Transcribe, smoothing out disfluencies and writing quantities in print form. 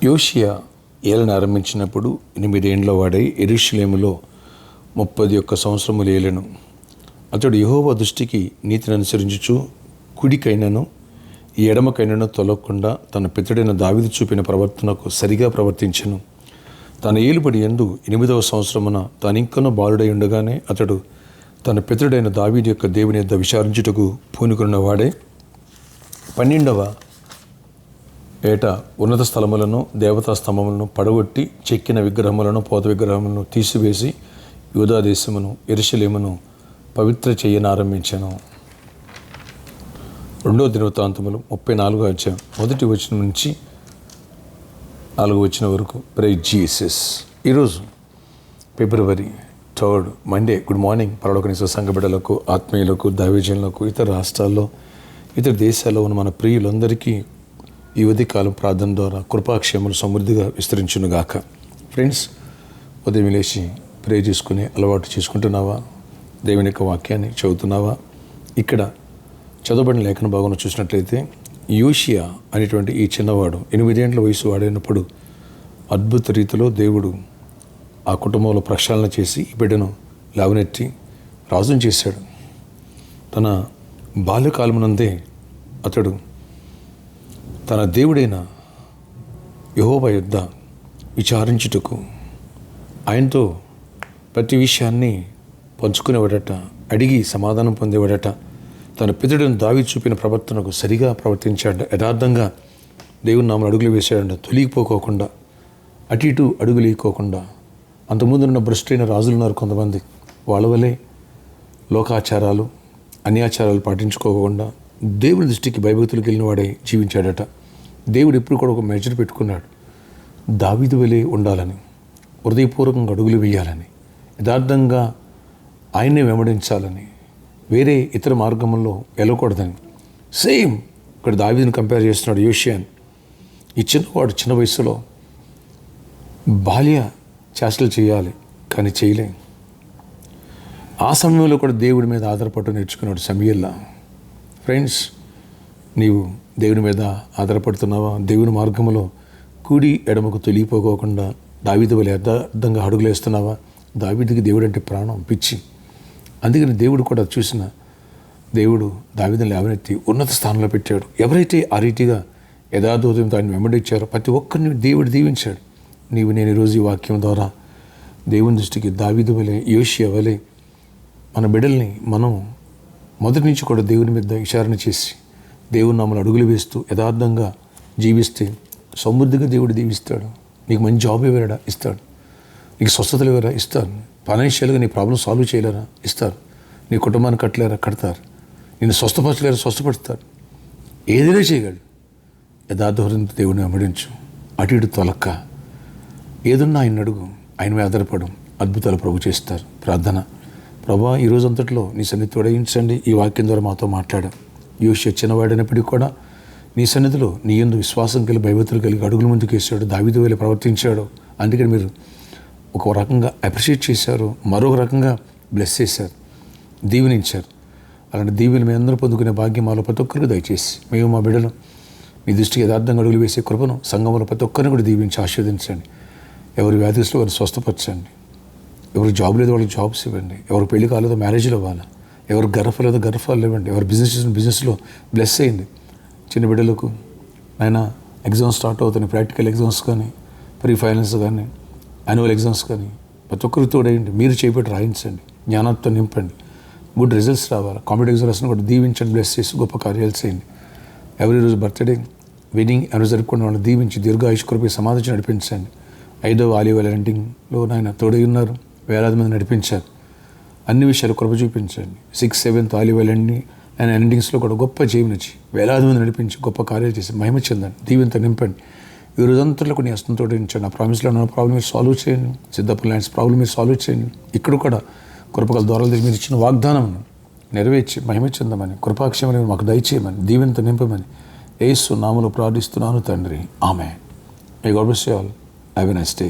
యోషియా ఏలన ఆరంభించినప్పుడు 8 ఏండ్ల వాడై యెరూషలేములో 31 సంవత్సరములు ఏలెను. అతడు యెహోవా దృష్టికి నీతిని అనుసరించుచు కుడికైనను ఎడమకైనను తొలగకుండా తన పితడైన దావీదు చూపిన ప్రవర్తనకు సరిగా ప్రవర్తించెను. తన ఏలుబడి యందు 8వ సంవత్సరమున తానింకనూ బాలుడై ఉండగానే అతడు తన పితరుడైన దావీదు యొక్క దేవుని యొద్ద విచారించుటకు పూనుకున్న వాడే 12వ ఏట ఉన్నత స్థలములను దేవతా స్తంభములను పడగొట్టి చెక్కిన విగ్రహములను పోత విగ్రహములను తీసివేసి యూదా దేశమును యెరూషలేమును పవిత్ర చేయనారంభించెను. 2వ దినవృత్తాంతములు 34వ అధ్యాయం 1వ వచనం నుంచి 4వ వచనం వరకు. Praise Jesus. ఈరోజు ఫిబ్రవరి 3 మండే. గుడ్ మార్నింగ్ పరలోకనీస సంఘ బిడ్డలకు, ఆత్మీయులకు, దైవజనులకు, ఇతర రాష్ట్రాల్లో, ఇతర దేశాల్లో ఉన్న మన ప్రియులందరికీ ఈ ఉదయకాలం ప్రార్థన ద్వారా కృపాక్షేమలు సమృద్ధిగా విస్తరించునుగాక. ఫ్రెండ్స్, ఉదయం లేచి ప్రే చేసుకునే అలవాటు చేసుకుంటున్నావా? దేవుని యొక్క వాక్యాన్ని చదువుతున్నావా? ఇక్కడ చదవబడిన లేఖన భాగంలో చూసినట్లయితే యోషియా అనేటువంటి ఈ చిన్నవాడు 8 ఏండ్ల వయసు వాడైనప్పుడు అద్భుత రీతిలో దేవుడు ఆ కుటుంబంలో ప్రక్షాళన చేసి ఈ బిడ్డను లేవనెత్తి రాజును చేశాడు. తన బాల్యకాలమునందే అతడు తన దేవుడైన యెహోవా యొద్ద విచారించుటకు, ఆయనతో ప్రతి విషయాన్ని పంచుకునేవాడట, అడిగి సమాధానం పొందేవాడట. తన పితరుడైన దావీదు చూపిన ప్రవర్తనకు సరిగా ప్రవర్తించాడ. యథార్థంగా దేవుని నామమున అడుగులు వేసాడంట. తొలిగిపోకోకుండా, అటు ఇటు అడుగులు వేయకోకుండా. అంతకుముందున్న భ్రష్టులైన రాజులు ఉన్నారు కొంతమంది, వాళ్ళ వలె లోకాచారాలు, అన్యాచారాలు పాటించుకోకుండా దేవుని దృష్టికి భయభక్తులకు వెళ్ళిన వాడే జీవించాడట. దేవుడు ఎప్పుడు కూడా ఒక మెజర్ పెట్టుకున్నాడు, దావీదు వలె ఉండాలని, హృదయపూర్వకంగా అడుగులు వేయాలని, యథార్థంగా ఆయన్నే వెంబడించాలని, వేరే ఇతర మార్గంలో వెళ్ళకూడదని. సేమ్ ఇక్కడ దావీదుని కంపేర్ చేస్తున్నాడు యోషియాని. ఈ చిన్నవాడు చిన్న వయసులో బాల్య చేష్టలు చేయాలి కానీ చేయలే. ఆ సమయంలో కూడా దేవుడి మీద ఆధారపడటం నేర్చుకున్నాడు సమూయేలు. ఫ్రెండ్స్, నీవు దేవుని మీద ఆధారపడుతున్నావా? దేవుని మార్గంలో కుడి ఎడమకు తొలిగిపోకోకుండా దావీదు వలె యథార్థంగా అడుగులు వేస్తున్నావా? దావీదుకి దేవుడు అంటే ప్రాణం, పిచ్చి. అందుకని దేవుడు కూడా చూసిన దేవుడు దావీదుని లేవనెత్తి ఉన్నత స్థానంలో పెట్టాడు. ఎవరైతే ఆ రీతిగా యథార్థంతో ఆయన వెంబడించారో ప్రతి ఒక్కరిని దేవుడు దీవించాడు. నేను ఈరోజు ఈ వాక్యం ద్వారా దేవుని దృష్టికి దావీదు వలె, యోషియా వలె మన బిడ్డల్ని మనం మొదటి నుంచి కూడా దేవుని మీద విచారణ చేసి దేవుని నామమున అడుగులు వేస్తూ యథార్థంగా జీవిస్తే సమృద్ధిగా దేవుడు దీవిస్తాడు. నీకు మంచి జాబ్ ఇవ్వరా? ఇస్తాడు. నీకు స్వస్థతలు ఇవ్వరా? ఇస్తారు. ఫైనాన్షియల్గా నీ ప్రాబ్లం సాల్వ్ చేయలేరా? ఇస్తారు. నీ కుటుంబాన్ని కట్టలేరా? కడతారు. నేను స్వస్థపరచలేరా? స్వస్థపడతారు. ఏదైనా చేయగలడు. యథార్థ హృదయంతో దేవుడిని వెంబడించు. అటు ఇటు తొలక్క. ఏదున్నా ఆయన అడుగు, ఆయన మీద ఆధారపడం. అద్భుతాలు ప్రభు చేస్తారు. ప్రార్థన. ప్రభా, ఈ రోజంతట్లో నీ సన్నిధి తోడయించండి. ఈ వాక్యం ద్వారా మాతో మాట్లాడా. యోషియా చిన్నవాడైనప్పటికీ కూడా నీ సన్నిధిలో నీ యందు విశ్వాసం కలిగి, భయభక్తులు కలిగి అడుగుల ముందుకు వేసాడు. దావీదు వలె ప్రవర్తించాడు. అందుకని మీరు ఒక రకంగా అప్రిషియేట్ చేశారు, మరొక రకంగా బ్లెస్ చేశారు, దీవెనించారు. అలాంటి దీవెని మేము అందరూ పొందుకునే భాగ్యం మాలో ప్రతి ఒక్కరికి దయచేసి, మేము మా బిడ్డలు మీ దృష్టికి యథార్థంగా అడుగులు వేసే కృపను సంఘంలో ప్రతి ఒక్కరిని కూడా దీవించి ఆశీర్వదించండి. ఎవరి వ్యాధిస్తులు వారిని స్వస్థపరచండి. ఎవరు జాబ్ లేదో వాళ్ళకి జాబ్స్ ఇవ్వండి. ఎవరు పెళ్లి కాలేదో మ్యారేజ్లు ఇవ్వాలి. ఎవరు గర్భలేదో గర్భాలు ఇవ్వండి. ఎవరు బిజినెస్లో బ్లెస్ అయ్యింది. చిన్న బిడ్డలకు ఆయన ఎగ్జామ్స్ స్టార్ట్ అవుతున్నాయి. ప్రాక్టికల్ ఎగ్జామ్స్ కానీ, ప్రీ ఫైనల్స్ కానీ, యాన్యువల్ ఎగ్జామ్స్ కానీ ప్రతి ఒక్కరికి తోడేయండి. మీరు చేపెట్టి రాయించండి. జ్ఞానంతో నింపండి. గుడ్ రిజల్ట్స్ రావాలి. కాంపిటేటివ్ ఎగ్జామ్స్ని కూడా దీవించండి, బ్లెస్ చేసి గొప్ప కార్యాలు చేయండి. ఎవరి రోజు బర్త్డే, వెడ్డింగ్ ఎవరు జరుపుకున్న వాళ్ళని దీవించి దీర్ఘాయుష్ కృప సమాధించి నడిపించండి. 5వ ఆలివ్ వ్యాలంటింగ్లో ఆయన తోడై ఉన్నారు. వేలాది మంది నడిపించారు. అన్ని విషయాలు కృప చూపించండి. 6th 7th ఆలివ్ వ్యాలంటింగ్ ఆయన ఎండింగ్స్లో కూడా గొప్ప జీవనిచ్చి వేలాది మంది నడిపించి గొప్ప కార్యాలు చేసి మహిమ చెందండి. దీవెంతో నింపండి. ఈ రోజంతట్లో కొన్ని హస్తంతో ఉంచండి. ఆ ప్రామిస్లో ఉన్న ప్రాబ్లం మీరు సాల్వ్ చేయండి. సిద్ధపల్లి ల్యాండ్స్ ప్రాబ్లం మీరు సాల్వ్ చేయండి. ఇక్కడ కూడా కృపగల ద్వారాల దగ్గర మీరు ఇచ్చిన వాగ్దానం నెరవేర్చి మహిమ చెందమని, కృపాక్షేమని మాకు దయచేయమని, దీవెంతో నింపమని యేసు నామములో ప్రార్థిస్తున్నాను తండ్రి. ఆమేన్. May God bless you all. Have a nice day.